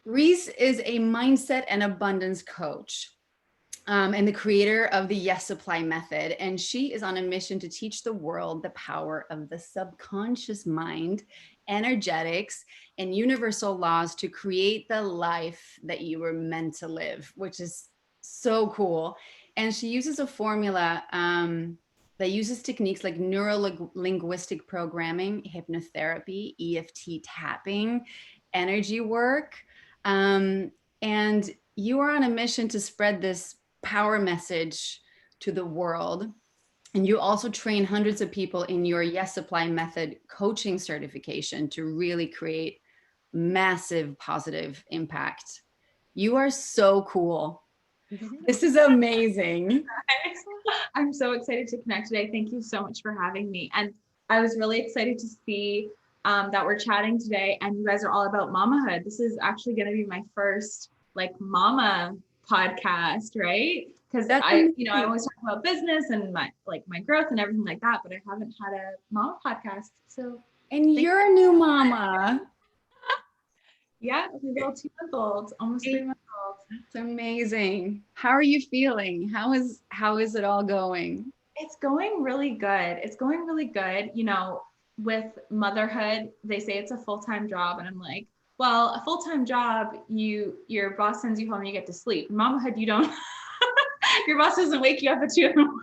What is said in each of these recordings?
Reese is a mindset and abundance coach. And the creator of the Yes Supply method. And she is on a mission to teach the world the power of the subconscious mind, energetics, and universal laws to create the life that you were meant to live, which is so cool. And she uses a formula that uses techniques like neuro linguistic programming, hypnotherapy, EFT tapping, energy work. And you are on a mission to spread this power message to the world. And you also train hundreds of people in your Yes Supply method coaching certification to really create massive positive impact. You are so cool. This is amazing. I'm so excited to connect today. Thank you so much for having me. And I was really excited to see that we're chatting today and you guys are all about mamahood. This is actually going to be my first like mama podcast, right? Because I always talk about business and my growth and everything like that, but I haven't had a mama podcast. So and you're a new mama. Yeah, a little 2-month-old, almost 3 months old. That's amazing. How are you feeling? How is it all going? It's going really good. It's going really good. You know, with motherhood, they say it's a full-time job. And I'm like, well, a full-time job, your boss sends you home and you get to sleep. Mamahood, you don't, your boss doesn't wake you up at 2 a.m.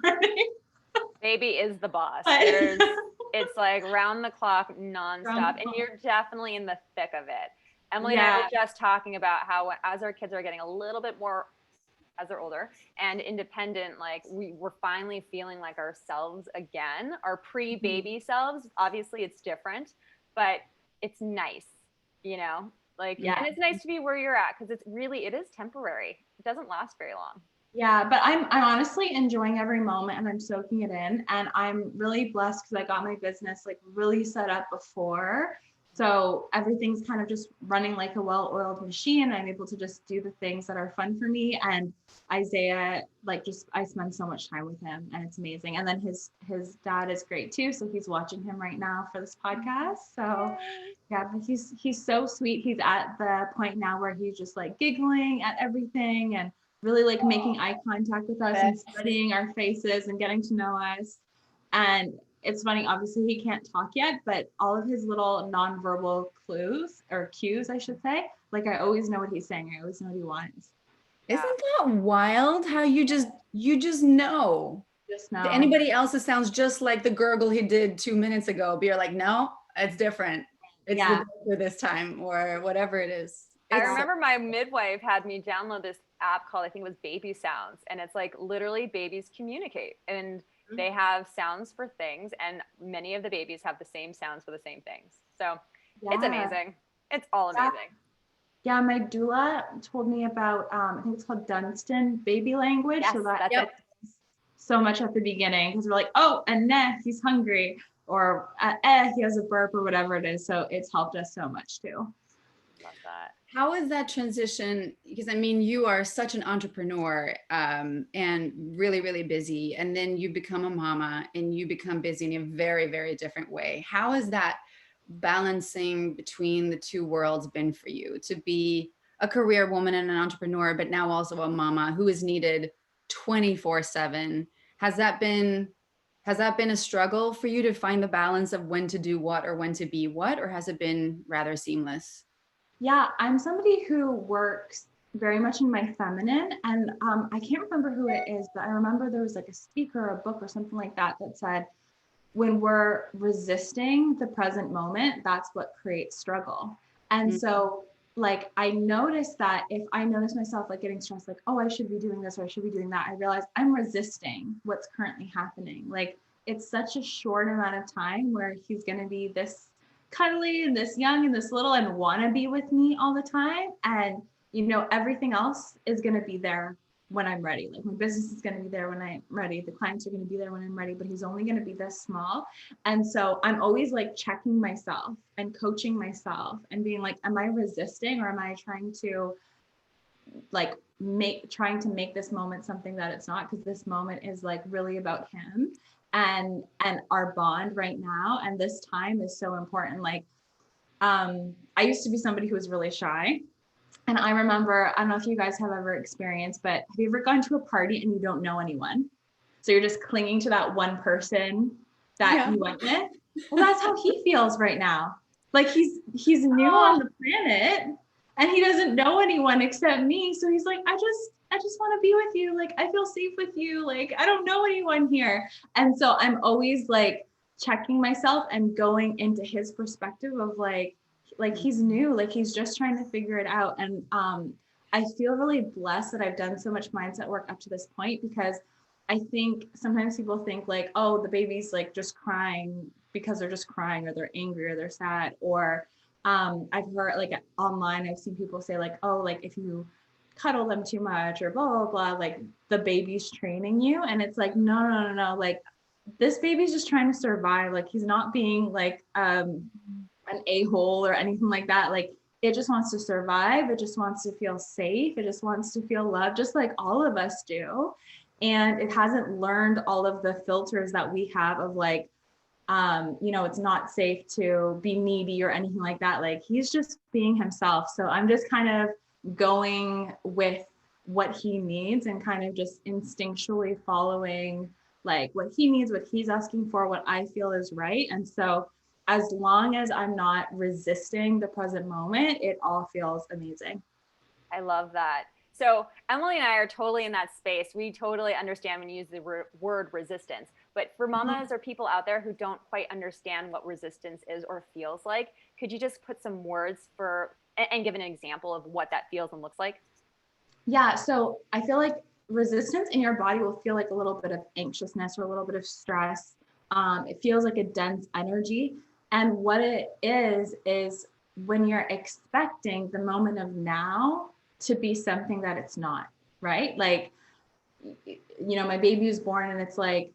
Baby is the boss. It's like round the clock, nonstop. And you're definitely in the thick of it. Emily and I were just talking about how as our kids are getting a little bit more, as they're older and independent, like we're finally feeling like ourselves again, our pre-baby selves. Obviously it's different, but it's nice, you know, like, and it's nice to be where you're at. Cause it is temporary. It doesn't last very long. Yeah, but I'm honestly enjoying every moment and I'm soaking it in. And I'm really blessed because I got my business like really set up before. So everything's kind of just running like a well-oiled machine. I'm able to just do the things that are fun for me. And Isaiah, I spend so much time with him and it's amazing. And then his dad is great too. So he's watching him right now for this podcast. So yeah, but he's so sweet. He's at the point now where he's just like giggling at everything and really like making eye contact with us and studying our faces and getting to know us. And it's funny, obviously he can't talk yet, but all of his little nonverbal cues, I should say, like I always know what he's saying. I always know what he wants. Isn't that wild how you just know? Just know. Anybody else, it sounds just like the gurgle he did 2 minutes ago, but you're like, no, it's different. It's the for this time or whatever it is. I remember my midwife had me download this app called, I think it was Baby Sounds. And it's like literally babies communicate and they have sounds for things. And many of the babies have the same sounds for the same things. So it's amazing. It's all amazing. Yeah, my doula told me about, I think it's called Dunstan baby language. Yes, so that's it. So much at the beginning because we're like, oh, and he's hungry, or he has a burp or whatever it is. So it's helped us so much too. Love that. How is that transition? Because I mean, you are such an entrepreneur and really, really busy. And then you become a mama and you become busy in a very, very different way. How is that balancing between the two worlds been for you to be a career woman and an entrepreneur, but now also a mama who is needed 24/7? Has that been a struggle for you to find the balance of when to do what or when to be what, or has it been rather seamless? Yeah, I'm somebody who works very much in my feminine, and I can't remember who it is, but I remember there was like a speaker or a book or something like that that said, when we're resisting the present moment, that's what creates struggle. And so like, I noticed that if I notice myself like getting stressed, like, oh, I should be doing this or I should be doing that, I realize I'm resisting what's currently happening. Like, it's such a short amount of time where he's going to be this cuddly and this young and this little and want to be with me all the time. And, you know, everything else is going to be there when I'm ready. Like, my business is going to be there when I'm ready. The clients are going to be there when I'm ready, but he's only going to be this small. And so I'm always like checking myself and coaching myself and being like, am I resisting or am I trying to like trying to make this moment something that it's not? Because this moment is like really about him and our bond right now. And this time is so important. Like, I used to be somebody who was really shy. And I remember, I don't know if you guys have ever experienced, but have you ever gone to a party and you don't know anyone? So you're just clinging to that one person that you went with? Well, that's how he feels right now. Like he's new on the planet and he doesn't know anyone except me. So he's like, I just want to be with you. Like, I feel safe with you. Like, I don't know anyone here. And so I'm always like checking myself and going into his perspective of like he's new, like he's just trying to figure it out. And I feel really blessed that I've done so much mindset work up to this point, because I think sometimes people think like, oh, the baby's like just crying because they're just crying, or they're angry, or they're sad. Or I've heard like online, I've seen people say like, oh, like if you cuddle them too much or blah, blah, blah, like the baby's training you. And it's like, no. Like this baby's just trying to survive. Like he's not being like an a-hole or anything like that. Like it just wants to survive. It just wants to feel safe. It just wants to feel loved, just like all of us do. And it hasn't learned all of the filters that we have of like, it's not safe to be needy or anything like that. Like he's just being himself. So I'm just kind of going with what he needs and kind of just instinctually following like what he needs, what he's asking for, what I feel is right. And so as long as I'm not resisting the present moment, it all feels amazing. I love that. So Emily and I are totally in that space. We totally understand when you use the word resistance. But for mamas or people out there who don't quite understand what resistance is or feels like, could you just put some words for and give an example of what that feels and looks like? Yeah. So I feel like resistance in your body will feel like a little bit of anxiousness or a little bit of stress. It feels like a dense energy. And what it is when you're expecting the moment of now to be something that it's not, right? Like, my baby was born and it's like,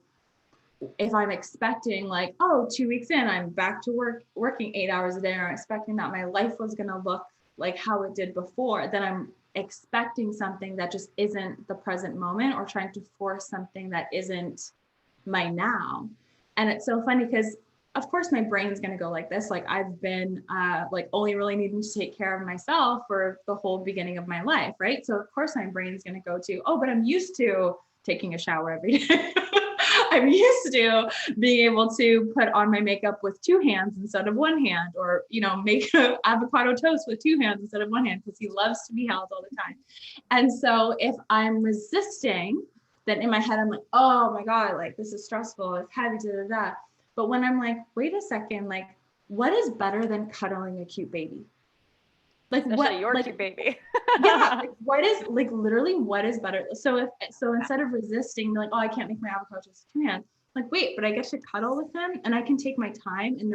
if I'm expecting like, oh, 2 weeks in, I'm back to working 8 hours a day, or expecting that my life was going to look like how it did before, then I'm expecting something that just isn't the present moment, or trying to force something that isn't my now. And it's so funny because of course my brain's going to go like this. Like I've been like only really needing to take care of myself for the whole beginning of my life, right? So of course my brain is going to go to, oh, but I'm used to taking a shower every day. I'm used to being able to put on my makeup with 2 hands instead of 1 hand, or, make avocado toast with 2 hands instead of 1 hand, because he loves to be held all the time. And so if I'm resisting, then in my head, I'm like, oh my God, like this is stressful, it's heavy, da. But when I'm like, wait a second, like what is better than cuddling a cute baby? Like especially your cute baby. Yeah, like what is literally what is better? So instead of resisting, like, oh, I can't make my avocado toast with 2 hands, like wait, but I get to cuddle with him and I can take my time, and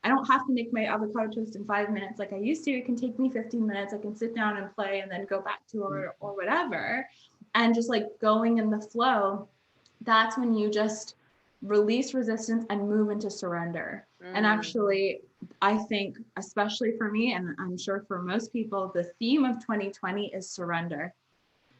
I don't have to make my avocado toast in 5 minutes like I used to. It can take me 15 minutes. I can sit down and play and then go back to or whatever. And just like going in the flow, that's when you just release resistance and move into surrender. And actually, I think, especially for me, and I'm sure for most people, the theme of 2020 is surrender.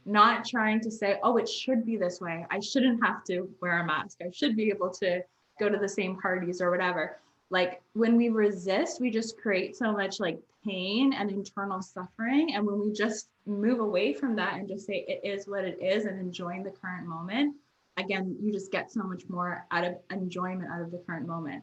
Not trying to say, oh, it should be this way. I shouldn't have to wear a mask. I should be able to go to the same parties or whatever. Like when we resist, we just create so much like pain and internal suffering. And when we just move away from that and just say it is what it is and enjoying the current moment, again, you just get so much more out of enjoyment out of the current moment.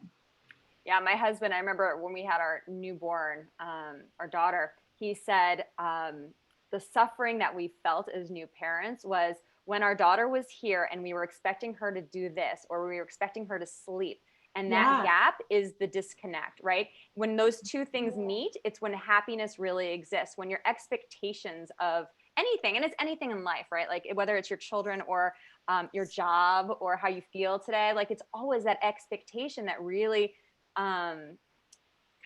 Yeah, my husband, I remember when we had our newborn, our daughter, he said the suffering that we felt as new parents was when our daughter was here and we were expecting her to do this, or we were expecting her to sleep. And that gap is the disconnect, right? When those two things meet, it's when happiness really exists. When your expectations of anything, and it's anything in life, right? Like whether it's your children or your job or how you feel today, like it's always that expectation that really kind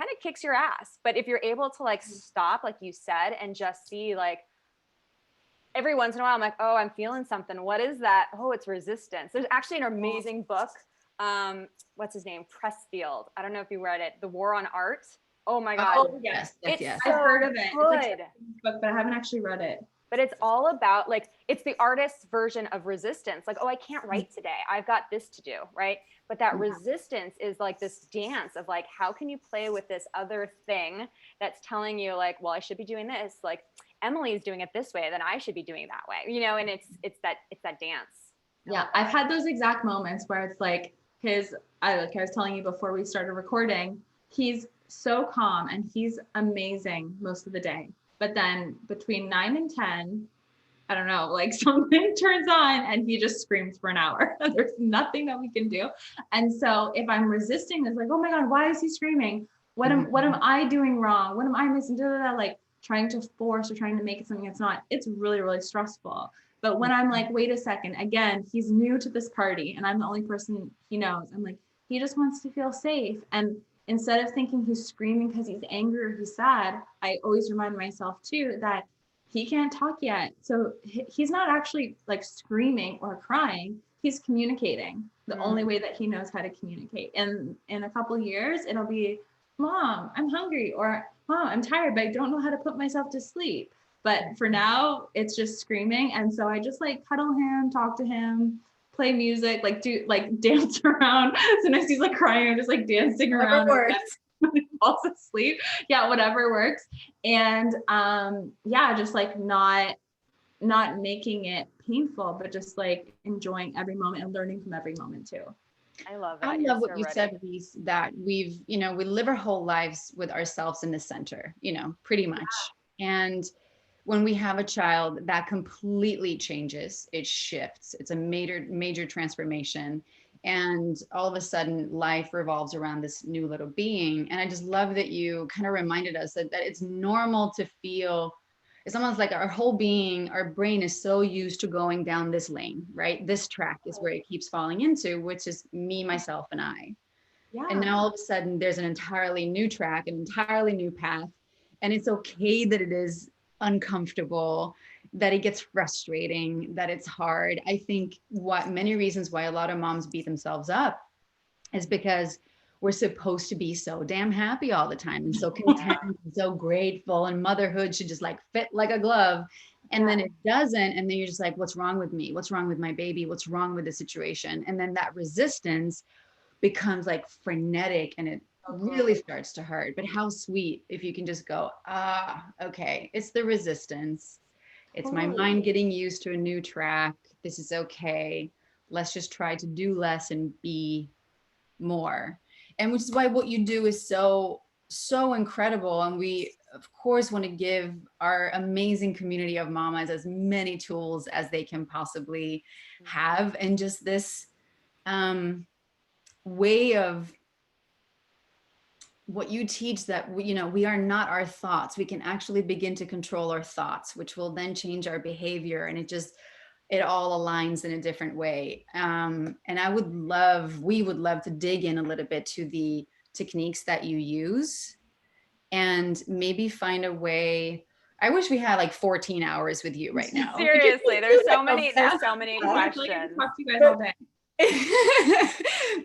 of kicks your ass. But if you're able to like stop, like you said, and just see like every once in a while, I'm like, oh, I'm feeling something. What is that? Oh, it's resistance. There's actually an amazing book. What's his name? Pressfield. I don't know if you read it. The War on Art. Oh my God. Oh yes. I've heard of it. Good. It's like a book, but I haven't actually read it. but it's all about like, it's the artist's version of resistance. Like, oh, I can't write today. I've got this to do. Right. But that resistance is like this dance of like, how can you play with this other thing that's telling you like, well, I should be doing this. Like Emily's doing it this way, then I should be doing that way, you know? And it's that dance. Yeah. I've had those exact moments where it's like I was telling you before we started recording, he's so calm and he's amazing most of the day. But then between 9 and 10, I don't know, like something turns on and he just screams for an hour. There's nothing that we can do. And so if I'm resisting this, like, oh my God, why is he screaming? What am I doing wrong? What am I missing? Like trying to force or trying to make it something it's not, it's really, really stressful. But when I'm like, wait a second, again, he's new to this party and I'm the only person he knows. I'm like, he just wants to feel safe. And instead of thinking he's screaming because he's angry or he's sad, I always remind myself too that he can't talk yet. So he's not actually like screaming or crying. He's communicating the only way that he knows how to communicate. And in a couple of years, it'll be, Mom, I'm hungry, or Mom, I'm tired, but I don't know how to put myself to sleep. But for now, it's just screaming. And so I just like cuddle him, talk to him, play music, like dance around. Sometimes he's like crying, I'm just like dancing around. When he falls asleep. Yeah, whatever works. And just like not making it painful, but just like enjoying every moment and learning from every moment too. I love that. I love what you said, Reese, that we live our whole lives with ourselves in the center, pretty much. And when we have a child, that completely changes. It shifts. It's a major transformation. And all of a sudden life revolves around this new little being. And I just love that you kind of reminded us that it's normal to feel, it's almost like our whole being, our brain is so used to going down this lane, right? This track is where it keeps falling into, which is me, myself, and I. Yeah. And now all of a sudden there's an entirely new track, an entirely new path. And it's okay that it is uncomfortable, that it gets frustrating, that it's hard. I think many reasons why a lot of moms beat themselves up is because we're supposed to be so damn happy all the time and so content and so grateful, and motherhood should just like fit like a glove. And then it doesn't. And then you're just like, what's wrong with me? What's wrong with my baby? What's wrong with the situation? And then that resistance becomes like frenetic and it really starts to hurt. But how sweet if you can just go, okay, it's the resistance. It's my mind getting used to a new track. This is okay. Let's just try to do less and be more. And which is why what you do is so incredible. And we, of course, want to give our amazing community of mamas as many tools as they can possibly have. And just this way of what you teach, that we are not our thoughts. We can actually begin to control our thoughts, which will then change our behavior. And it all aligns in a different way. And we would love to dig in a little bit to the techniques that you use and maybe find a way. I wish we had like 14 hours with you right now. Seriously, there's so many questions. Talk to you guys all day.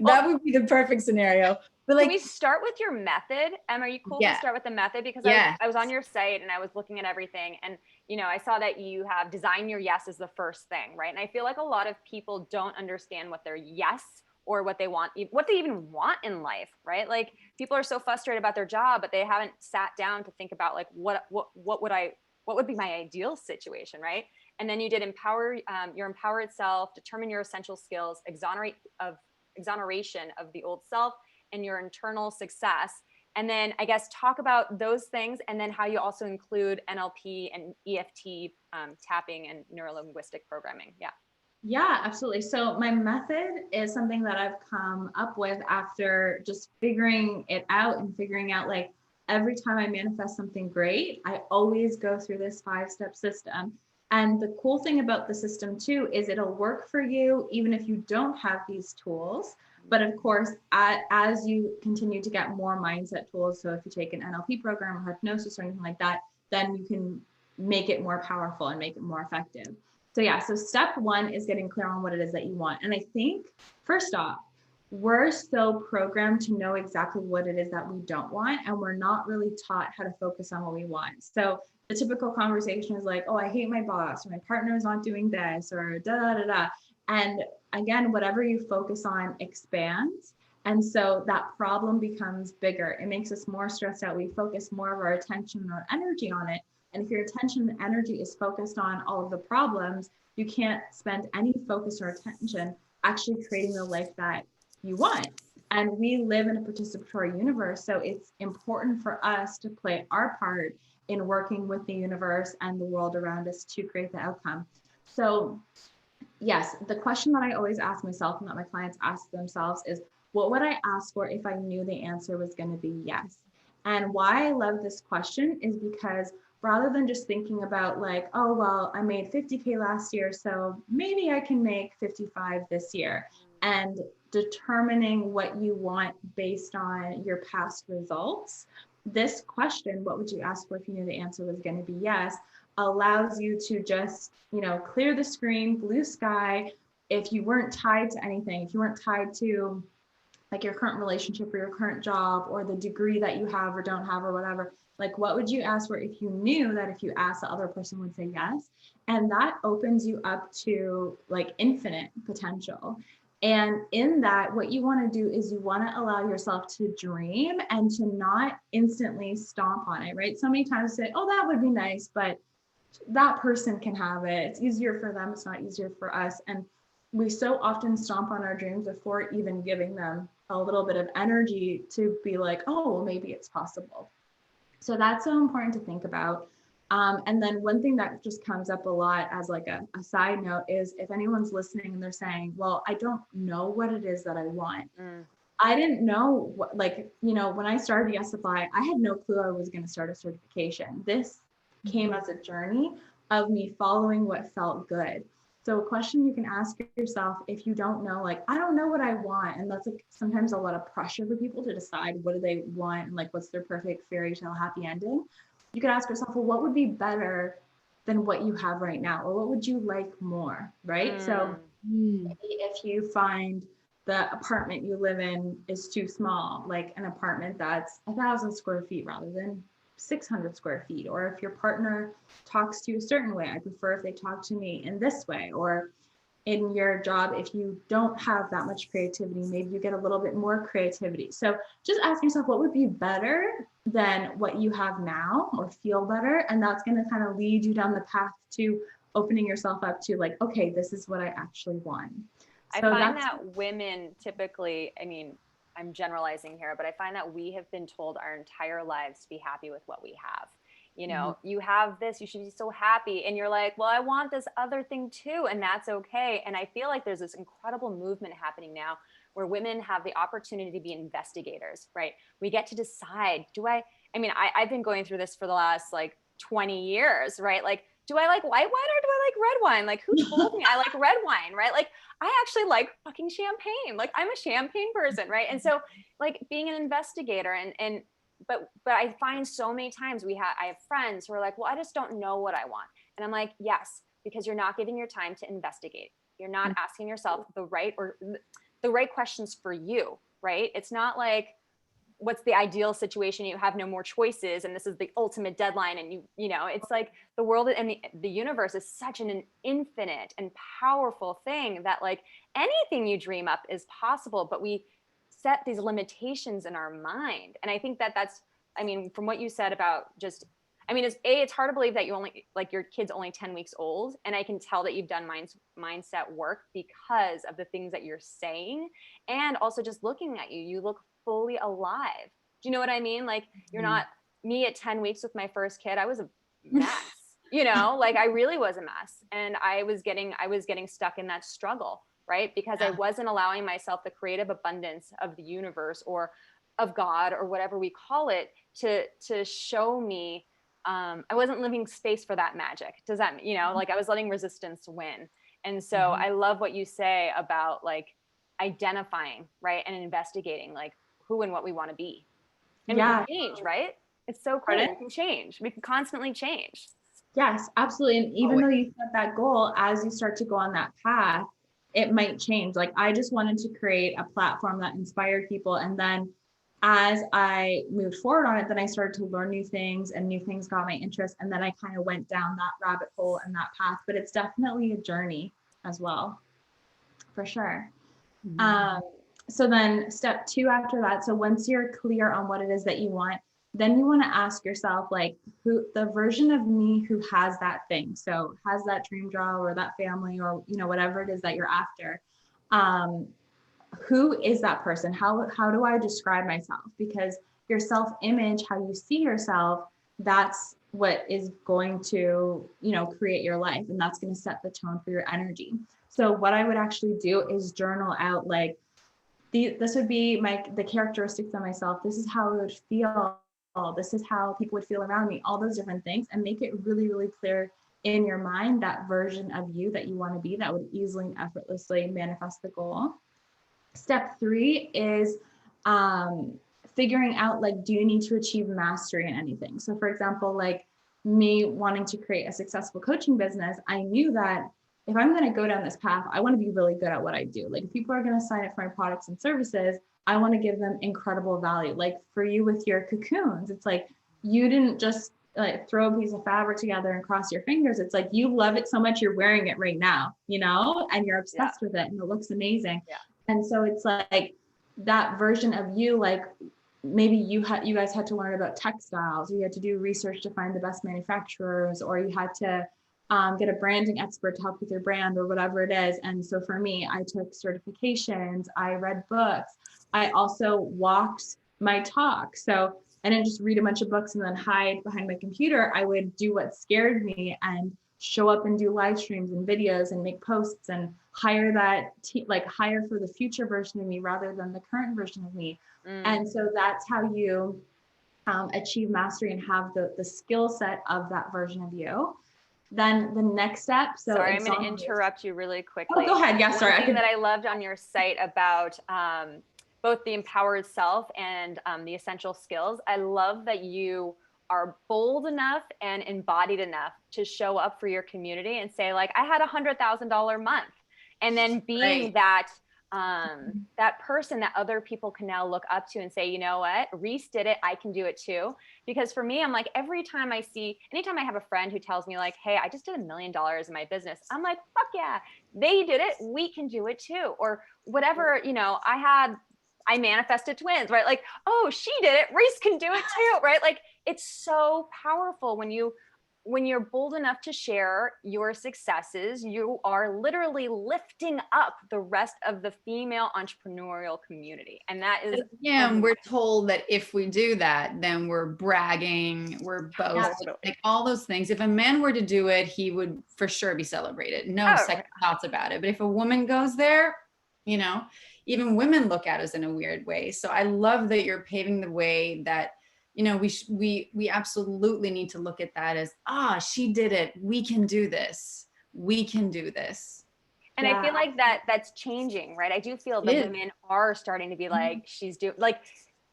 That would be the perfect scenario. But like, can we start with your method? Are you cool to start with the method? Because I was on your site and I was looking at everything, and I saw that you have design your yes as the first thing, right? And I feel like a lot of people don't understand what their yes or what they want, what they even want in life, right? Like people are so frustrated about their job, but they haven't sat down to think about like what would be my ideal situation, right? And then you did your empowered self, determine your essential skills, exoneration of the old self, and your internal success. And then I guess talk about those things, and then how you also include NLP and EFT tapping and neuro-linguistic programming. Yeah, absolutely. So my method is something that I've come up with after just figuring it out and figuring out like every time I manifest something great, I always go through this 5-step system. And the cool thing about the system too is it'll work for you even if you don't have these tools. But of course, as you continue to get more mindset tools, so if you take an NLP program or hypnosis or anything like that, then you can make it more powerful and make it more effective. So step 1 is getting clear on what it is that you want. And I think first off, we're so programmed to know exactly what it is that we don't want, and we're not really taught how to focus on what we want. So the typical conversation is like, oh, I hate my boss, or my partner is not doing this, or da da da da. And again, whatever you focus on expands. And so that problem becomes bigger. It makes us more stressed out. We focus more of our attention or energy on it. And if your attention and energy is focused on all of the problems, you can't spend any focus or attention actually creating the life that you want. And we live in a participatory universe. So it's important for us to play our part in working with the universe and the world around us to create the outcome. So yes, the question that I always ask myself and that my clients ask themselves is, what would I ask for if I knew the answer was going to be yes? And why I love this question is because rather than just thinking about like, oh, well, I made 50K last year, so maybe I can make 55 this year, and determining what you want based on your past results, this question, what would you ask for if you knew the answer was going to be yes, allows you to just, clear the screen, blue sky. If you weren't tied to anything, if you weren't tied to like your current relationship or your current job or the degree that you have or don't have or whatever, like what would you ask for if you knew that if you asked, the other person would say yes? And that opens you up to like infinite potential. And in that, what you want to do is you want to allow yourself to dream and to not instantly stomp on it, right? So many times say, oh, that would be nice, but that person can have it. It's easier for them. It's not easier for us. And we so often stomp on our dreams before even giving them a little bit of energy to be like, oh, well, maybe it's possible. So that's so important to think about. And then one thing that just comes up a lot as like a side note is if anyone's listening and they're saying, well, I don't know what it is that I want. I didn't know what, when I started Yes Supply, I had no clue I was going to start a certification. This came as a journey of me following what felt good. So a question you can ask yourself if you don't know, like, I don't know what I want. And that's like sometimes a lot of pressure for people to decide what do they want and like what's their perfect fairy tale happy ending. You could ask yourself, well, what would be better than what you have right now? Or what would you like more, right? So maybe if you find the apartment you live in is too small, like an apartment that's 1,000 square feet rather than 600 square feet, or if your partner talks to you a certain way, I prefer if they talk to me in this way, or in your job, if you don't have that much creativity, maybe you get a little bit more creativity. So just ask yourself what would be better than what you have now or feel better. And that's going to kind of lead you down the path to opening yourself up to like, okay, this is what I actually want. I find that women typically, I mean, I'm generalizing here, but I find that we have been told our entire lives to be happy with what we have. You have this, you should be so happy. And you're like, well, I want this other thing too. And that's okay. And I feel like there's this incredible movement happening now where women have the opportunity to be investigators, right? We get to decide, I've been going through this for the last like 20 years, right? Like, do I like white wine or do I like red wine? Like, who told me I like red wine, right? Like, I actually like fucking champagne. Like, I'm a champagne person, right? And so, like, being an investigator but I find so many times I have friends who are like, well, I just don't know what I want. And I'm like, yes, because you're not giving your time to investigate. You're not asking yourself the right questions for you, right? It's not like, what's the ideal situation? You have no more choices and this is the ultimate deadline. And it's like the world and the universe is such an infinite and powerful thing that like anything you dream up is possible, but we set these limitations in our mind. And I think that's, from what you said about it's hard to believe that your kid's only 10 weeks old. And I can tell that you've done mindset work because of the things that you're saying. And also just looking at you look fully alive. Do you know what I mean? Like you're not me at 10 weeks with my first kid. I was a mess, like I really was a mess. And I was getting stuck in that struggle, right? Because I wasn't allowing myself the creative abundance of the universe or of God or whatever we call it to show me. I wasn't living space for that magic. Does that, like I was letting resistance win. And so I love what you say about like identifying, right? And investigating like who and what we want to be. And we can change, right? It's so cool. We can change. We can constantly change. Yes, absolutely. And even though you set that goal, as you start to go on that path, it might change. Like I just wanted to create a platform that inspired people. And then as I moved forward on it, then I started to learn new things and new things got my interest. And then I kind of went down that rabbit hole and that path, but it's definitely a journey as well, for sure. Mhm. So then step 2 after that. So once you're clear on what it is that you want, then you want to ask yourself, like, who the version of me who has that thing. So has that dream job or that family or, you know, whatever it is that you're after. Who is that person? How do I describe myself? Because your self-image, how you see yourself, that's what is going to, you know, create your life, and that's going to set the tone for your energy. So what I would actually do is journal out, like, this would be the characteristics of myself. This is how I would feel. This is how people would feel around me, all those different things, and make it really, really clear in your mind that version of you that you want to be, that would easily and effortlessly manifest the goal. Step 3 is figuring out, like, do you need to achieve mastery in anything? So for example, like me wanting to create a successful coaching business, I knew that if I'm going to go down this path, I want to be really good at what I do. Like if people are going to sign up for my products and services, I want to give them incredible value. Like for you with your cocoons, it's like you didn't just like throw a piece of fabric together and cross your fingers. It's like you love it so much you're wearing it right now, you know, and you're obsessed with it and it looks amazing. Yeah. And so it's like that version of you, like maybe you guys had to learn about textiles, or you had to do research to find the best manufacturers, or you had to get a branding expert to help with your brand or whatever it is. And so for me, I took certifications, I read books, I also walked my talk. So I didn't just read a bunch of books and then hide behind my computer. I would do what scared me and show up and do live streams and videos and make posts and hire hire for the future version of me rather than the current version of me. And so that's how you achieve mastery and have the skill set of that version of you. Then the next step. So sorry, I'm going to interrupt you really quickly. Oh, go ahead. Yeah, sorry. One thing that I loved on your site about both the empowered self and the essential skills. I love that you are bold enough and embodied enough to show up for your community and say, like, I had $100,000 month, and then being that that person that other people can now look up to and say, you know what, Reese did it, I can do it too. Because for me, I'm like, anytime I have a friend who tells me like, hey, I just did $1 million in my business, I'm like, fuck yeah, they did it, we can do it too. Or whatever, you know, I manifested twins, right? Like, oh, she did it, Reese can do it too, right? Like, it's so powerful when you're bold enough to share your successes. You are literally lifting up the rest of the female entrepreneurial community. And that is, yeah, and we're told that if we do that, then we're bragging, we're boasting, like all those things. If a man were to do it, he would for sure be celebrated. No second thoughts about it. But if a woman goes there, you know, even women look at us in a weird way. So I love that you're paving the way that, you know, we absolutely need to look at that as, she did it. We can do this. We can do this. And I feel like that's changing, right? I do feel that women are starting to be like, she's doing, like,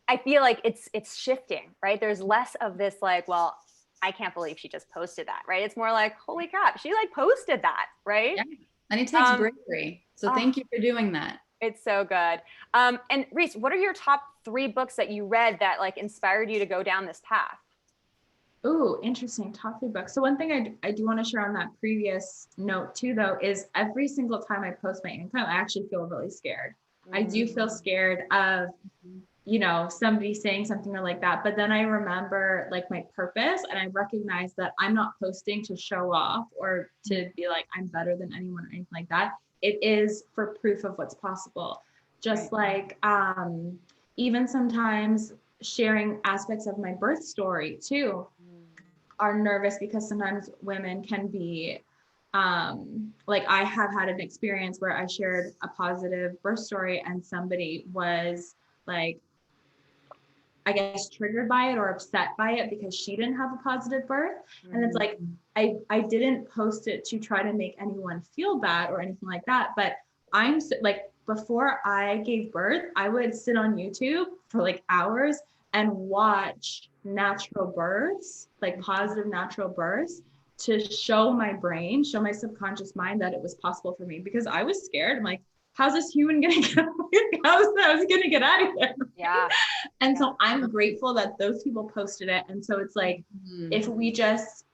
I feel like it's shifting, right? There's less of this like, well, I can't believe she just posted that, right? It's more like, holy crap, she like posted that, right? Yeah. And it takes bravery. So thank you for doing that. It's so good. And Reese, what are your top 3 books that you read that like inspired you to go down this path? Oh, interesting. Top 3 books. So one thing I do want to share on that previous note too, though, is every single time I post my income, I actually feel really scared. I do feel scared of, you know, somebody saying something or like that. But then I remember like my purpose, and I recognize that I'm not posting to show off or to be like, I'm better than anyone or anything like that. It is for proof of what's possible. Just like even sometimes sharing aspects of my birth story too are nervous, because sometimes women can be like, I have had an experience where I shared a positive birth story and somebody was like, I guess, triggered by it or upset by it because she didn't have a positive birth. And it's like, I didn't post it to try to make anyone feel bad or anything like that. But I'm like, before I gave birth, I would sit on YouTube for like hours and watch natural births, like positive natural births. to show my brain, show my subconscious mind that it was possible for me, because I was scared. I'm like, how's this human gonna get how's gonna get out of here? Yeah. And so I'm grateful that those people posted it. And so it's like, if we just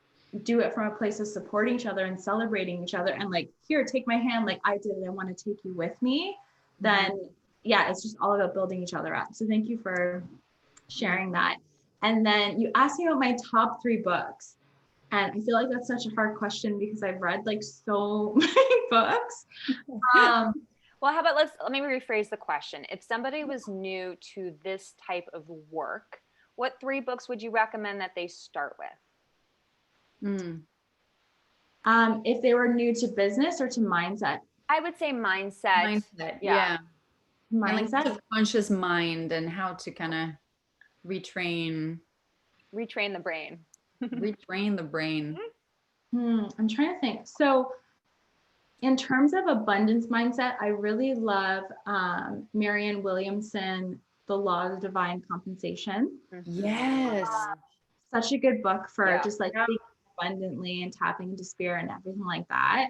do it from a place of supporting each other and celebrating each other and like, here, take my hand, like I did it, I want to take you with me, then yeah, it's just all about building each other up. So thank you for sharing that. And then you asked me about my top 3 books. And I feel like that's such a hard question because I've read like so many books. Well, how about let me rephrase the question. If somebody was new to this type of work, what 3 books would you recommend that they start with? If they were new to business or to mindset? I would say mindset. Yeah. Mindset. And like subconscious mind and how to kind of retrain the brain. retrain the brain. I'm trying to think. So in terms of abundance mindset, I really love Marianne Williamson, The Law of Divine Compensation. Yes. Such a good book for just like thinking abundantly and tapping into spirit and everything like that.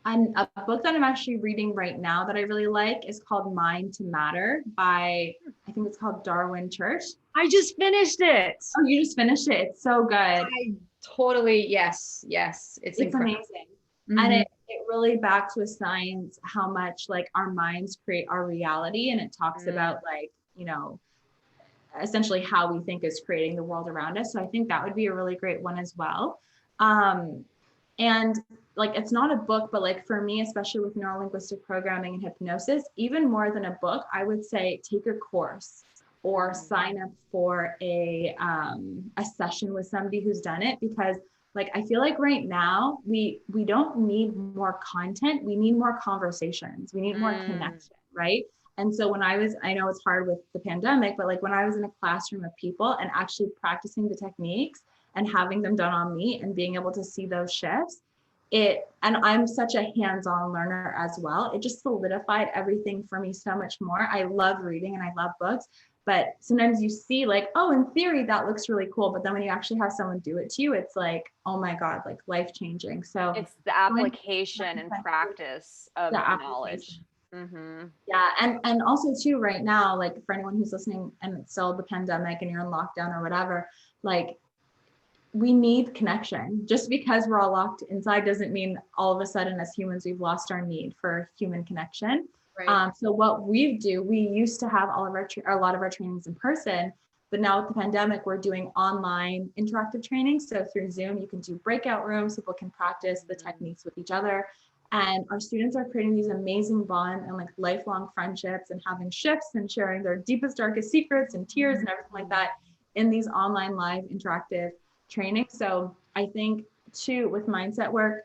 And a book that I'm actually reading right now that I really like is called Mind to Matter by, I think it's called Darwin Church. I just finished it. Oh, you just finished it. It's so good. Yes. It's amazing. And it really backs with science how much like our minds create our reality. And it talks about like, you know, essentially how we think is creating the world around us. So I think that would be a really great one as well. And like, it's not a book, but like for me, especially with neuro linguistic programming and hypnosis, even more than a book, I would say take a course or sign up for a session with somebody who's done it, because like, I feel like right now we don't need more content. We need more conversations. We need more connection, right? And so when I know it's hard with the pandemic, but like when I was in a classroom of people and actually practicing the techniques and having them done on me and being able to see those shifts, and I'm such a hands-on learner as well. It just solidified everything for me so much more. I love reading and I love books, but sometimes you see like, oh, in theory, that looks really cool. But then when you actually have someone do it to you, it's like, oh my God, like life-changing. So it's the application and practice of the knowledge. Yeah. And also too, right now, like for anyone who's listening and it's still the pandemic and you're in lockdown or whatever, like we need connection. Just because we're all locked inside doesn't mean all of a sudden as humans, we've lost our need for human connection. Right. So what we used to have a lot of our trainings in person, but now with the pandemic, we're doing online interactive training. So through Zoom, you can do breakout rooms, people can practice the techniques with each other. And our students are creating these amazing bonds and like lifelong friendships and having shifts and sharing their deepest, darkest secrets and tears and everything like that in these online live interactive trainings. So I think too, with mindset work,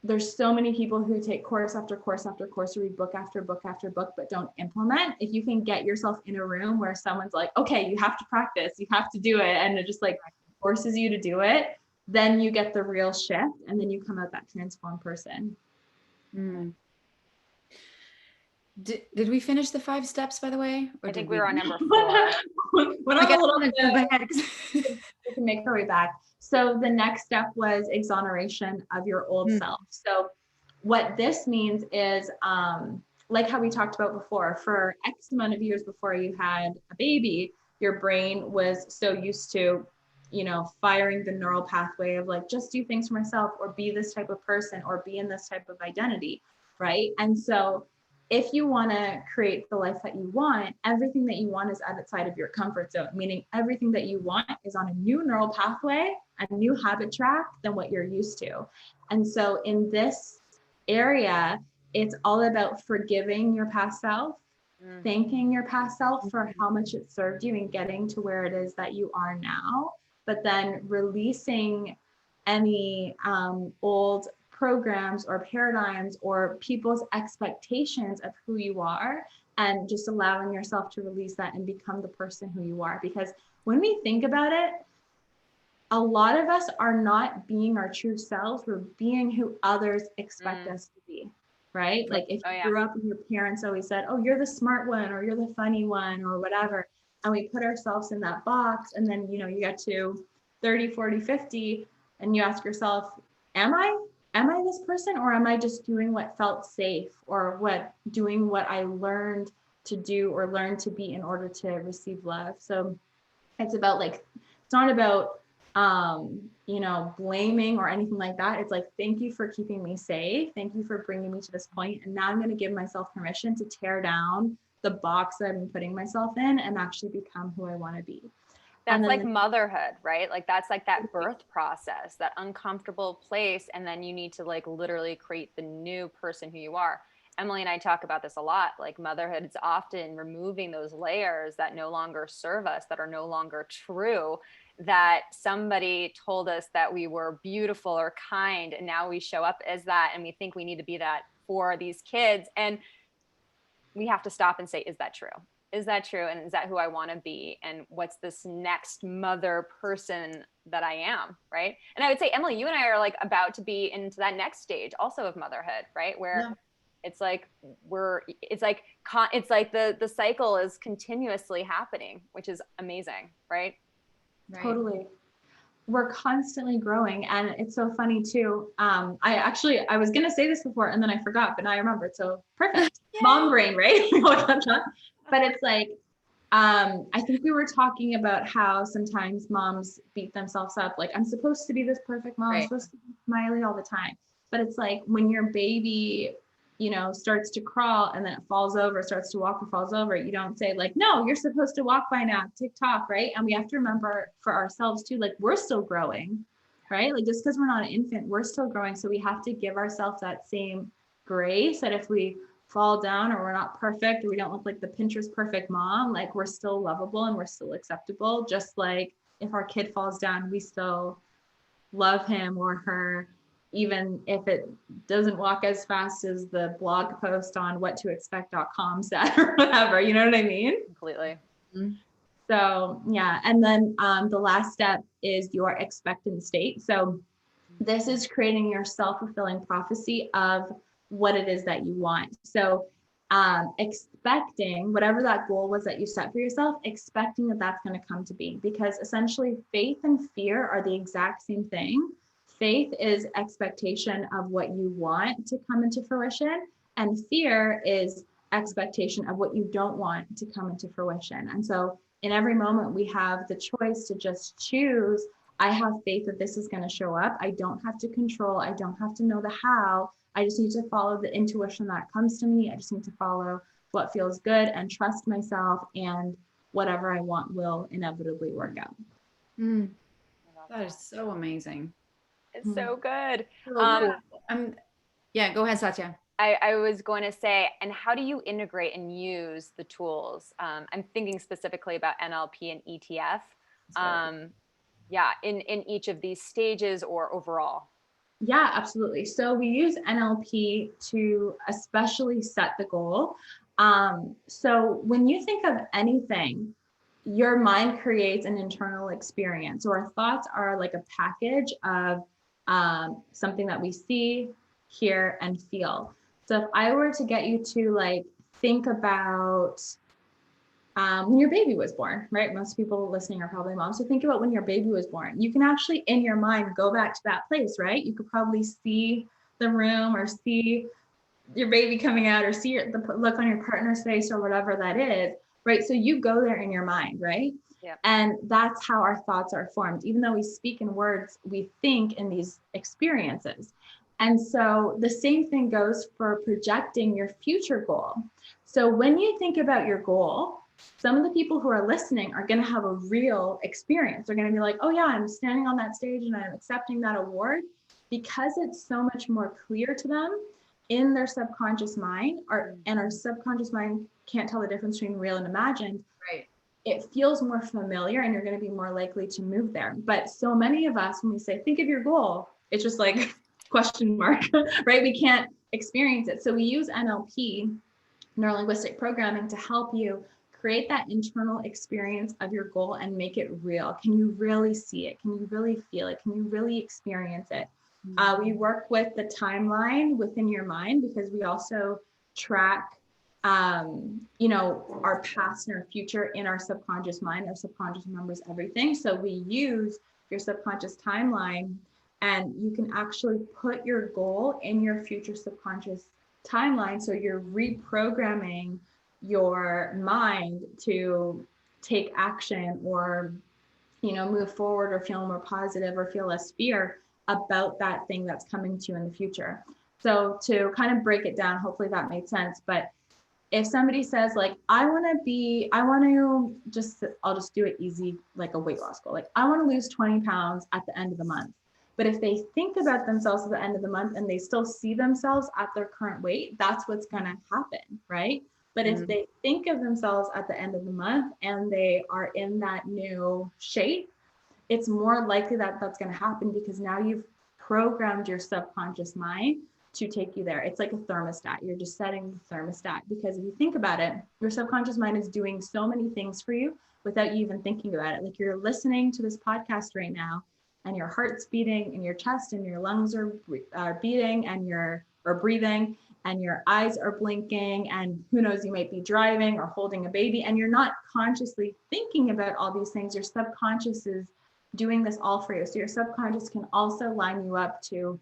there's so many people who take course after course after course, read book after book after book, but don't implement. If you can get yourself in a room where someone's like, okay, you have to practice, you have to do it, and it just like forces you to do it, then you get the real shift and then you come out that transformed person. Did we finish the 5 steps, by the way? Or I think we were on number 4. We can make our way back. So the next step was exoneration of your old self. So what this means is, like how we talked about before, for X amount of years before you had a baby, your brain was so used to, you know, firing the neural pathway of like, just do things for myself or be this type of person or be in this type of identity, right? And so if you want to create the life that you want, everything that you want is outside of your comfort zone, meaning everything that you want is on a new neural pathway, a new habit track than what you're used to. And so in this area, it's all about forgiving your past self, thanking your past self for how much it served you and getting to where it is that you are now, but then releasing any old programs or paradigms or people's expectations of who you are, and just allowing yourself to release that and become the person who you are. Because when we think about it, a lot of us are not being our true selves. We're being who others expect us to be, right? Like if you grew up and your parents always said, oh, you're the smart one or you're the funny one or whatever, and we put ourselves in that box, and then, you know, you get to 30, 40, 50, and you ask yourself, am I this person, or am I just doing what felt safe, or doing what I learned to do or learned to be in order to receive love? So it's about like, it's not about, blaming or anything like that. It's like, thank you for keeping me safe. Thank you for bringing me to this point. And now I'm going to give myself permission to tear down the box that I've been putting myself in and actually become who I want to be. That's like motherhood, right? Like that's like that birth process, that uncomfortable place. And then you need to like literally create the new person who you are. Emily and I talk about this a lot. Like motherhood is often removing those layers that no longer serve us, that are no longer true, that somebody told us that we were beautiful or kind. And now we show up as that. And we think we need to be that for these kids. And we have to stop and say, is that true? Is that true? And is that who I want to be? And what's this next mother person that I am? Right. And I would say, Emily, you and I are like about to be into that next stage also of motherhood, right? Where it's like, the cycle is continuously happening, which is amazing. Right. Totally. We're constantly growing. And it's so funny too. I was going to say this before and then I forgot, but now I remember. So perfect. Mom brain, right? But it's like, I think we were talking about how sometimes moms beat themselves up. Like, I'm supposed to be this perfect mom. I'm supposed to be smiley all the time. But it's like when your baby, starts to crawl and then it falls over, starts to walk or falls over, you don't say like, no, you're supposed to walk by now, TikTok, right? And we have to remember for ourselves too, like we're still growing, right? Like just because we're not an infant, we're still growing. So we have to give ourselves that same grace that if we fall down or we're not perfect or we don't look like the Pinterest perfect mom, like we're still lovable and we're still acceptable. Just like if our kid falls down, we still love him or her, even if it doesn't walk as fast as the blog post on whattoexpect.com said or whatever, you know what I mean? Completely. Mm-hmm. So yeah. And then the last step is your expectant state. So this is creating your self-fulfilling prophecy of what it is that you want. So expecting whatever that goal was that you set for yourself, expecting that that's going to come to be, because essentially faith and fear are the exact same thing. Faith is expectation of what you want to come into fruition, and fear is expectation of what you don't want to come into fruition. And so in every moment we have the choice to just choose, I have faith that this is going to show up. I don't have to control. I don't have to know the how. I just need to follow the intuition that comes to me. I just need to follow what feels good and trust myself, and whatever I want will inevitably work out. That is so amazing. It's so good. So cool. Yeah, go ahead, Satya. I was going to say, and how do you integrate and use the tools? I'm thinking specifically about NLP and ETF. In each of these stages or overall. Yeah, absolutely. So we use NLP to especially set the goal. So when you think of anything, your mind creates an internal experience. So our thoughts are like a package of something that we see, hear, and feel. So if I were to get you to like think about when your baby was born, right? Most people listening are probably moms. So think about when your baby was born. You can actually in your mind go back to that place, right? You could probably see the room or see your baby coming out or see the look on your partner's face or whatever that is, right? So you go there in your mind, right? Yeah. And that's how our thoughts are formed. Even though we speak in words, we think in these experiences. And so the same thing goes for projecting your future goal. So when you think about your goal, some of the people who are listening are going to have a real experience. They're going to be like, oh yeah, I'm standing on that stage and I'm accepting that award, because it's so much more clear to them in their subconscious mind, and our subconscious mind can't tell the difference between real and imagined. Right. It feels more familiar and you're going to be more likely to move there. But so many of us, when we say, think of your goal, it's just like question mark, right? We can't experience it. So we use NLP, neuro linguistic programming, to help you create that internal experience of your goal and make it real. Can you really see it? Can you really feel it? Can you really experience it? We work with the timeline within your mind, because we also track, our past and our future in our subconscious mind. Our subconscious remembers everything. So we use your subconscious timeline, and you can actually put your goal in your future subconscious timeline. So you're reprogramming your mind to take action, or, you know, move forward, or feel more positive, or feel less fear about that thing that's coming to you in the future. So to kind of break it down, hopefully that made sense. But if somebody says like, I'll just do it easy, like a weight loss goal. Like, I want to lose 20 pounds at the end of the month. But if they think about themselves at the end of the month and they still see themselves at their current weight, that's what's going to happen, right? But if they think of themselves at the end of the month and they are in that new shape, it's more likely that that's going to happen, because now you've programmed your subconscious mind to take you there. It's like a thermostat. You're just setting the thermostat, because if you think about it, your subconscious mind is doing so many things for you without you even thinking about it. Like, you're listening to this podcast right now, and your heart's beating in your chest, and your lungs are beating, and you're breathing, and your eyes are blinking, and who knows, you might be driving or holding a baby, and you're not consciously thinking about all these things. Your subconscious is doing this all for you. So your subconscious can also line you up to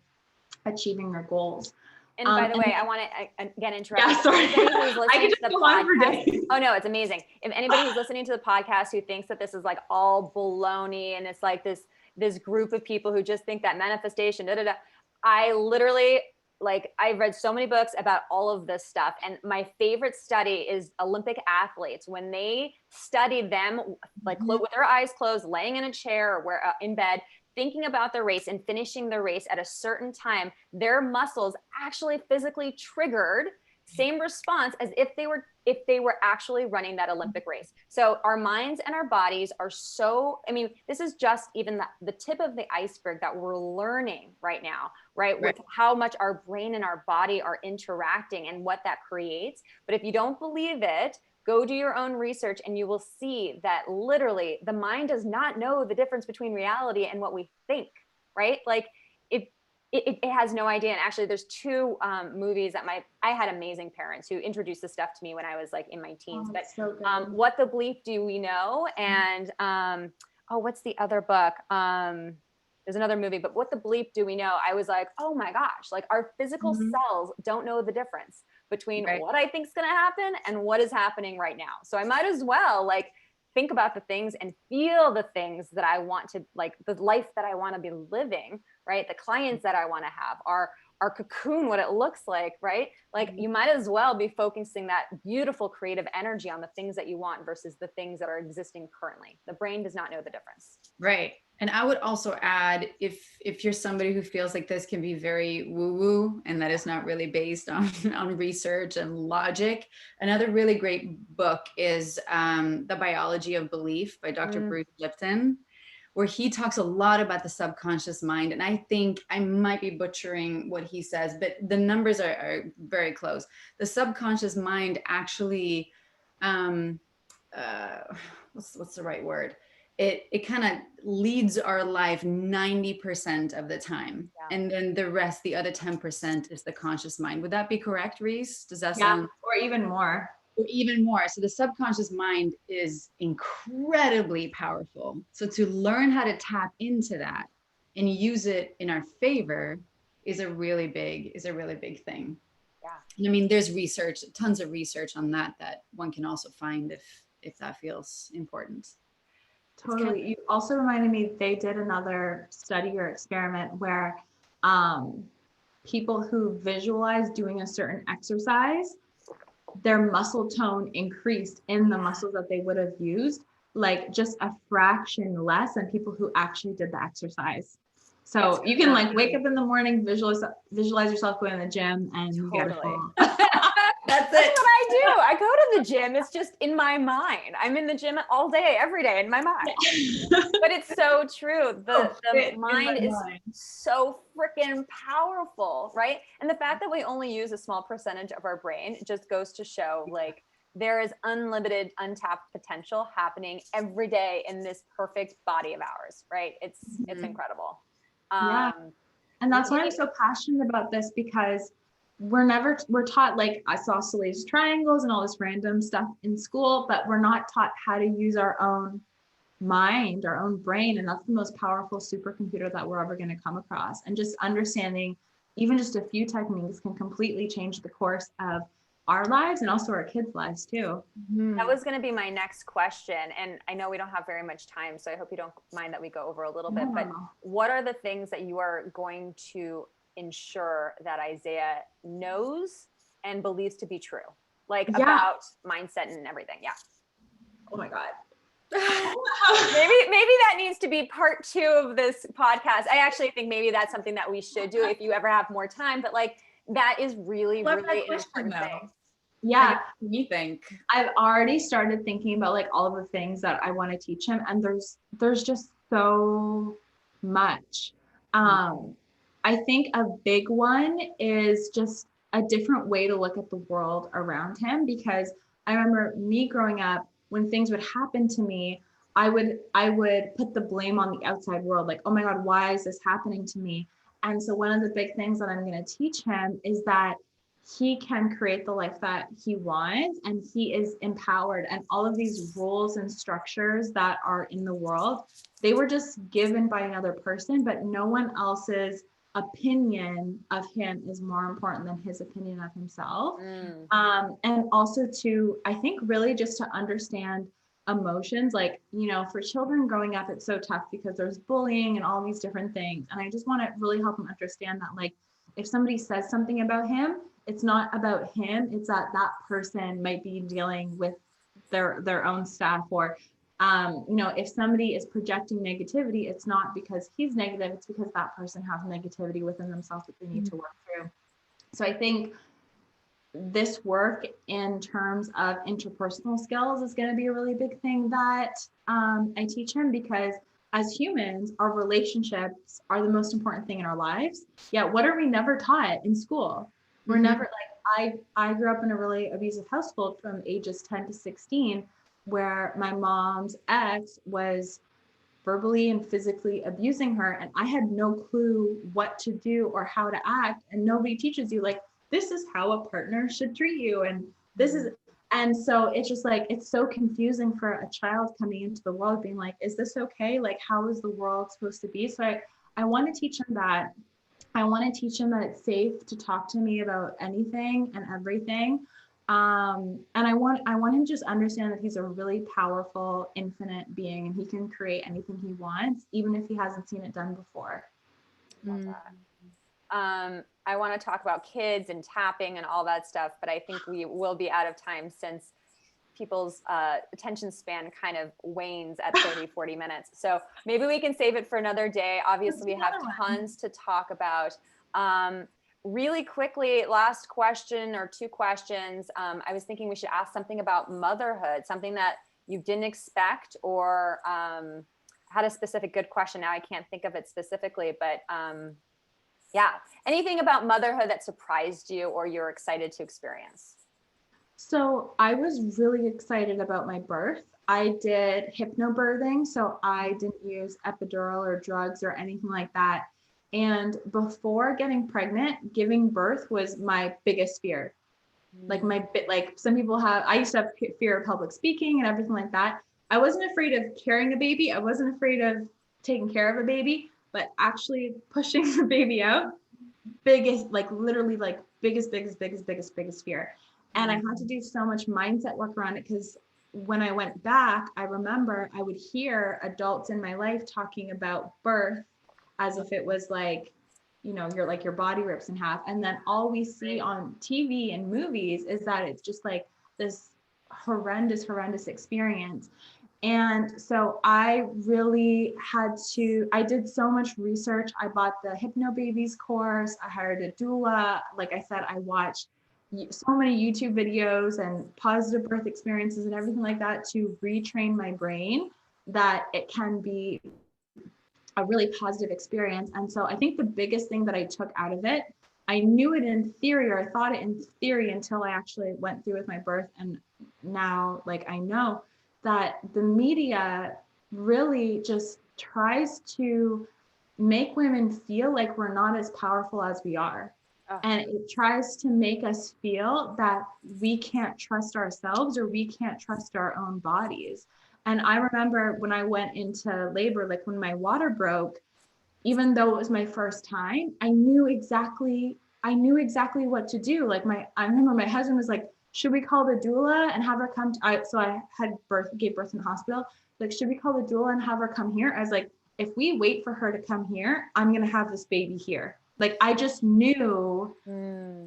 achieving your goals. And by the way, I want to again interrupt. Yeah, sorry. I can just go on for days. Oh no, it's amazing. If anybody who's listening to the podcast who thinks that this is like all baloney and it's like this group of people who just think that manifestation, I literally, like, I've read so many books about all of this stuff. And my favorite study is Olympic athletes. When they study them, like with their eyes closed, laying in a chair or in bed, thinking about the race and finishing the race at a certain time, their muscles actually physically triggered same response as if they were actually running that Olympic race. So our minds and our bodies are so, I mean, this is just even the tip of the iceberg that we're learning right now, right? With how much our brain and our body are interacting and what that creates. But if you don't believe it, go do your own research and you will see that literally the mind does not know the difference between reality and what we think, right? Like it has no idea. And actually there's two movies that I had amazing parents who introduced this stuff to me when I was like in my teens, but so What the Bleep Do We Know? And what's the other book? There's another movie, but What the Bleep Do We Know? I was like, oh my gosh, like our physical cells don't know the difference between what I think is going to happen and what is happening right now. So I might as well like think about the things and feel the things that I want to, like the life that I want to be living, right? The clients that I want to have, our cocoon, what it looks like, right? Like you might as well be focusing that beautiful creative energy on the things that you want versus the things that are existing currently. The brain does not know the difference. Right. And I would also add, if you're somebody who feels like this can be very woo-woo and that is not really based on research and logic, another really great book is The Biology of Belief by Dr. Bruce Lipton, where he talks a lot about the subconscious mind. And I think I might be butchering what he says, but the numbers are very close. The subconscious mind actually, what's the right word? It kind of leads our life 90% of the time. Yeah. And then the rest, the other 10% is the conscious mind. Would that be correct, Reese? Does that sound? Or even more. Or even more. So the subconscious mind is incredibly powerful. So to learn how to tap into that and use it in our favor is a really big thing. Yeah. And I mean, there's research, tons of research on that one can also find if that feels important. Totally. You also reminded me, they did another study or experiment where people who visualize doing a certain exercise, their muscle tone increased in the muscles that they would have used, like just a fraction less than people who actually did the exercise. So you can like wake up in the morning, visualize yourself going to the gym, and you get a full. That's what I do. I go to the gym. It's just in my mind. I'm in the gym all day, every day in my mind. Yeah. But it's so true. The mind is so freaking powerful, right? And the fact that we only use a small percentage of our brain just goes to show like there is unlimited, untapped potential happening every day in this perfect body of ours, right? It's incredible. And that's why I'm so passionate about this, because we're taught like isosceles triangles and all this random stuff in school, but we're not taught how to use our own mind, our own brain, and that's the most powerful supercomputer that we're ever going to come across. And just understanding even just a few techniques can completely change the course of our lives and also our kids' lives too. That was going to be my next question. And I know we don't have very much time, so I hope you don't mind that we go over a little bit, but what are the things that you are going to ensure that Isaiah knows and believes to be true? Like about mindset and everything. Yeah. Oh my God. maybe that needs to be part 2 of this podcast. I actually think maybe that's something that we should do if you ever have more time, but like that is really an important thing. Yeah. You think? I've already started thinking about like all of the things that I want to teach him, and there's just so much. I think a big one is just a different way to look at the world around him, because I remember me growing up, when things would happen to me, I would put the blame on the outside world, like, oh my God, why is this happening to me? And so one of the big things that I'm going to teach him is that he can create the life that he wants, and he is empowered. And all of these rules and structures that are in the world, they were just given by another person, but no one else's opinion of him is more important than his opinion of himself. And also to, I think, really just to understand emotions. Like, you know, for children growing up, it's so tough because there's bullying and all these different things. And I just want to really help him understand that, like, if somebody says something about him, it's not about him. It's that that person might be dealing with their own stuff. Or, you know, if somebody is projecting negativity, it's not because he's negative. It's because that person has negativity within themselves that they need to work through. So I think this work in terms of interpersonal skills is going to be a really big thing that I teach him, because as humans, our relationships are the most important thing in our lives. Yet, what are we never taught in school? We're never, like, I grew up in a really abusive household from ages 10 to 16, where my mom's ex was verbally and physically abusing her, and I had no clue what to do or how to act. And nobody teaches you, like, this is how a partner should treat you, and this is, and so it's just like, it's so confusing for a child coming into the world being like, is this okay? Like, how is the world supposed to be? So I want to teach him that. I want to teach him that it's safe to talk to me about anything and everything. And I want him to just understand that he's a really powerful, infinite being, and he can create anything he wants, even if he hasn't seen it done before. I want to talk about kids and tapping and all that stuff, but I think we will be out of time since people's attention span kind of wanes at 30, 40 minutes. So maybe we can save it for another day. Obviously, we have tons to talk about. Really quickly, last question or 2 questions. I was thinking we should ask something about motherhood, something that you didn't expect, or had a specific good question. Now I can't think of it specifically, but yeah, anything about motherhood that surprised you or you're excited to experience? So I was really excited about my birth. I did hypnobirthing, so I didn't use epidural or drugs or anything like that. And before getting pregnant, giving birth was my biggest fear. Like some people have, I used to have fear of public speaking and everything like that. I wasn't afraid of carrying a baby. I wasn't afraid of taking care of a baby, but actually pushing the baby out, biggest, like literally like biggest fear. And I had to do so much mindset work around it, because when I went back, I remember I would hear adults in my life talking about birth as if it was like, you know, your body rips in half. And then all we see on TV and movies is that it's just like this horrendous experience. And so I really I did so much research. I bought the Hypnobabies course. I hired a doula. Like I said, I watched so many YouTube videos and positive birth experiences and everything like that to retrain my brain that it can be a really positive experience. And so I think the biggest thing that I took out of it, I knew it in theory, or I thought it in theory, until I actually went through with my birth. And now, like, I know that the media really just tries to make women feel like we're not as powerful as we are. And it tries to make us feel that we can't trust ourselves or we can't trust our own bodies. And I remember when I went into labor, like when my water broke, even though it was my first time, I knew exactly what to do. Like I remember my husband was like, should we call the doula and have her come? So I gave birth in the hospital. Like, should we call the doula and have her come here? I was like, if we wait for her to come here, I'm going to have this baby here. Like, I just knew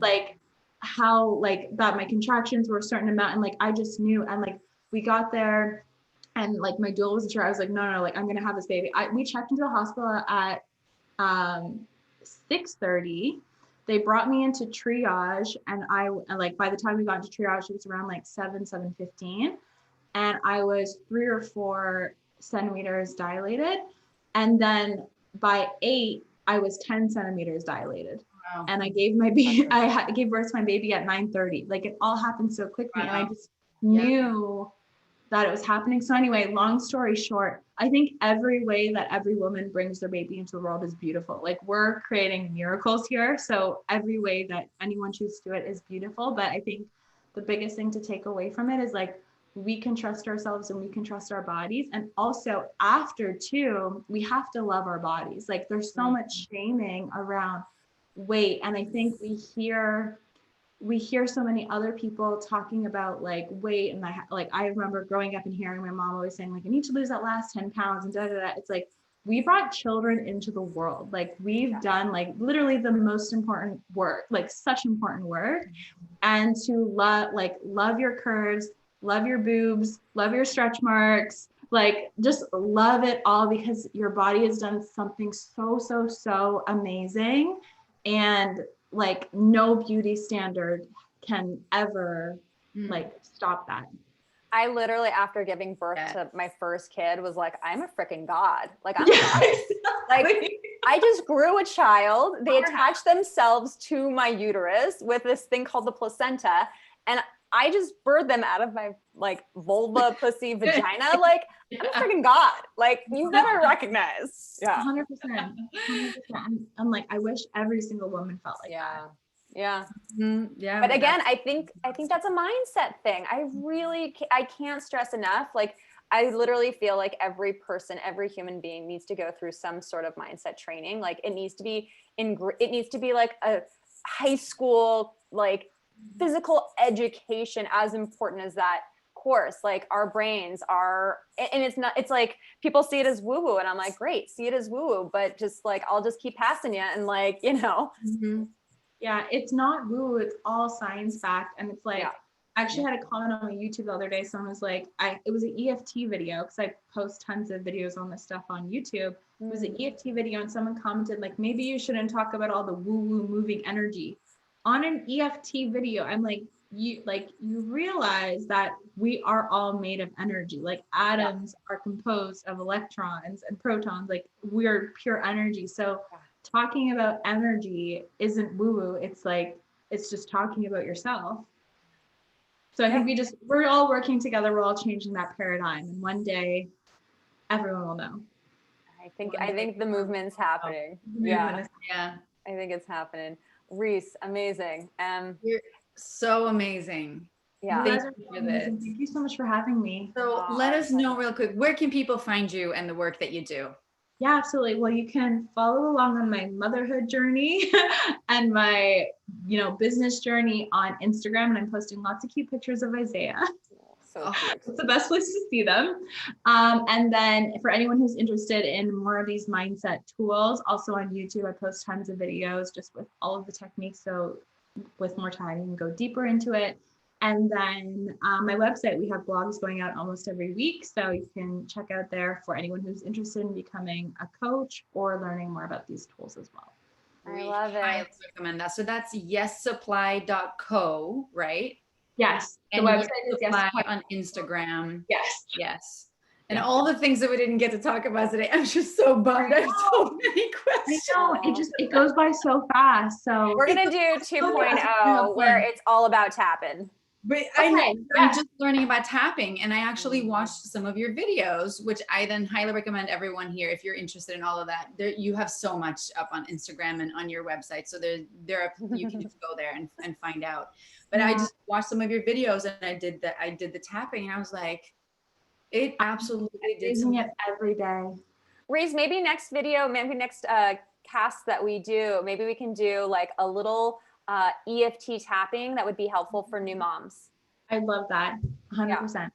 like how, like that my contractions were a certain amount. And like, I just knew. And like, we got there and like my doula wasn't sure. I was like, no, like I'm going to have this baby. We checked into the hospital at 6:30. They brought me into triage, and like by the time we got into triage, it was around like 7:15, and I was 3 or 4 centimeters dilated, and then by 8 I was 10 centimeters dilated. Wow. And I gave my baby I gave birth to my baby at 9:30. Like it all happened so quickly. Wow. And I just knew that it was happening. So anyway, long story short, I think every way that every woman brings their baby into the world is beautiful. Like we're creating miracles here. So every way that anyone chooses to do it is beautiful. But I think the biggest thing to take away from it is like, we can trust ourselves and we can trust our bodies. And also after too, we have to love our bodies. Like there's so much shaming around weight. And I think we hear so many other people talking about like weight, and I remember growing up and hearing my mom always saying like, I need to lose that last 10 pounds and da da da. It's like, we brought children into the world. Like we've done like literally the most important work, like such important work. And to love your curves, love your boobs, love your stretch marks, like just love it all, because your body has done something so amazing. And like no beauty standard can ever like stop that. I literally, after giving birth to my first kid, was like, I'm a freaking god. Like I'm a god. Like I just grew a child. They attached themselves to my uterus with this thing called the placenta, and I just birthed them out of my like vulva, pussy, vagina. Like I'm a freaking god. Like you better recognize. Yeah. 100%. I'm like, I wish every single woman felt like that. Yeah. Yeah. But again, I think that's a mindset thing. I can't stress enough. Like I literally feel like every person, every human being needs to go through some sort of mindset training. Like it needs to be like a high school, like physical education, as important as that course. Like our brains are, and it's like people see it as woo woo, and I'm like, great, see it as woo woo, but just like, I'll just keep passing you. And like, you know, yeah, it's not woo woo, it's all science backed. And it's like, I actually had a comment on my YouTube the other day. Someone was like, it was an EFT video, because I post tons of videos on this stuff on YouTube. It was an EFT video, and someone commented like, maybe you shouldn't talk about all the woo woo moving energy on an EFT video. I'm like, you realize that we are all made of energy. Like atoms are composed of electrons and protons. Like we're pure energy. So talking about energy isn't woo-woo. It's like, it's just talking about yourself. So I think we're all working together. We're all changing that paradigm. And one day everyone will know. I think the movement's happening. I think it's happening. Reese, amazing. You're so amazing. Yeah. Thank you so much for having me. So let us know real quick, where can people find you and the work that you do? Yeah, absolutely. Well, you can follow along on my motherhood journey and my, business journey on Instagram. And I'm posting lots of cute pictures of Isaiah. So cute. It's the best place to see them. And then for anyone who's interested in more of these mindset tools, also on YouTube, I post tons of videos just with all of the techniques. So with more time, you can go deeper into it. And then my website, we have blogs going out almost every week. So you can check out there for anyone who's interested in becoming a coach or learning more about these tools as well. I love it. I recommend that. So that's yessupply.co, right? Yes. The website is Yessupply on Instagram. Yes. And all the things that we didn't get to talk about today. I'm just so bummed. I have so many questions. I know. It goes by so fast. So we're going to do 2.0 where it's all about tapping. But I know, I'm just learning about tapping, and I actually watched some of your videos, which I then highly recommend everyone here, if you're interested in all of that. You have so much up on Instagram and on your website. So you can just go there and find out. But I just watched some of your videos, and I did the tapping, and I was like, It absolutely did. Using it every day. Reese, maybe next video, maybe next cast that we do, maybe we can do like a little EFT tapping that would be helpful for new moms. I love that. 100%.